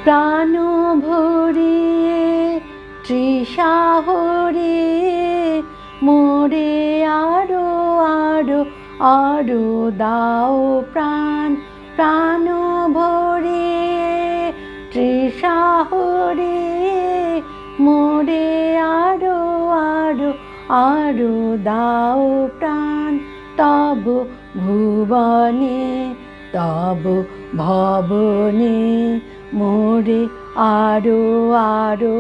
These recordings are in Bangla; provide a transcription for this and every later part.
প্রাণ ভরিয়ে তৃষা হরিয়ে মোরে আরো আরো আরো দাও প্রাণ। প্রাণ ভরিয়ে তৃষা হরিয়ে মোরে আরো আরো আরো দাও প্রাণ। তব ভুবনে তব ভবনে মোরে আরো আরো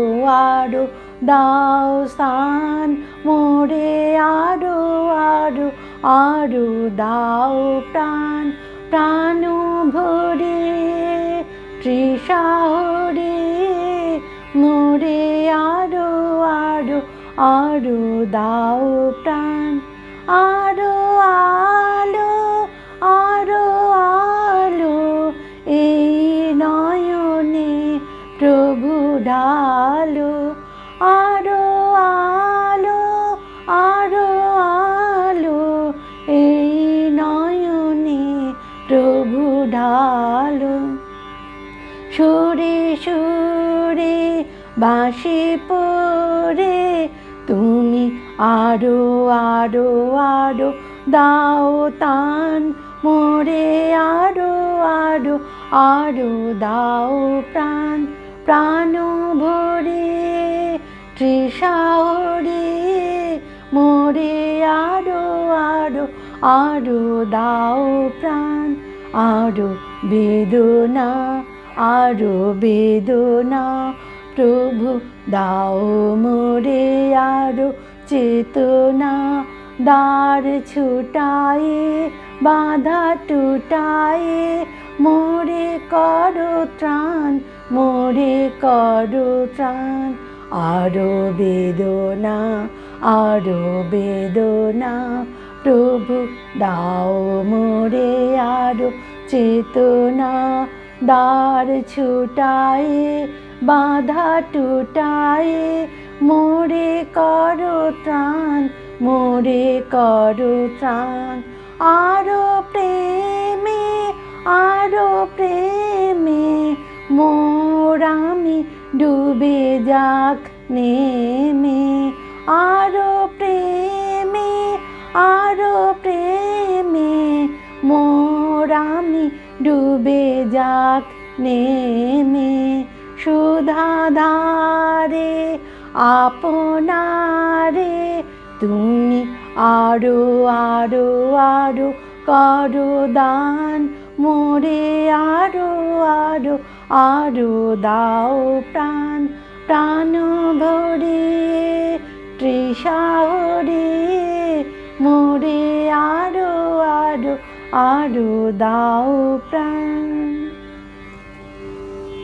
আরো দাও স্থান। মোরে আরো আরো আরো দাও প্রাণ। প্রাণ ভরিয়ে তৃষা হরিয়ে মোরে আরো আরো আরো দাও প্রাণ। আরো আলো আরো আলো এই নয়নে প্রভু ঢালো। আরো আলো আরো আলো এই নয়নে প্রভু ঢালো। সুরে সুরে বাঁশি পড়ে তুমি আরো আরো আরো দাও তান। মোরে আরো আরো আরো দাও প্রাণ। প্রাণ ভরিয়ে তৃষা হরিয়ে মোরে আরো আরো আরো দাও প্রাণ। আরো বেদনা আরো বেদনা প্রভু দাও মোরে আরো চেতনা। দ্বার ছুটায়ে বাধা টুটায়ে মোরে করো ত্রাণ। মোরে করো ত্রাণ। আরো বেদনা আরো বেদনা প্রভু দাও মোরে আরো চেতনা। দ্বার ছুটায়ে বাধা টুটায়ে মোরে করো ত্রাণ। মোরে করো ত্রাণ। আরো প্রেমে আরো প্রেমে মোর আমি ডুবে যাক নেমে। আরো প্রেমে আরো প্রেমে মোর আমি ডুবে যাক নেমে। সুধাধারে আপনারে তুমি আরো আরো আরো করো দান। মোরে আরো আরো আরো দাও প্রাণ। প্রাণ ভরিয়ে তৃষা হরিয়ে মোরে আরো আরো আরো দাও প্রাণ।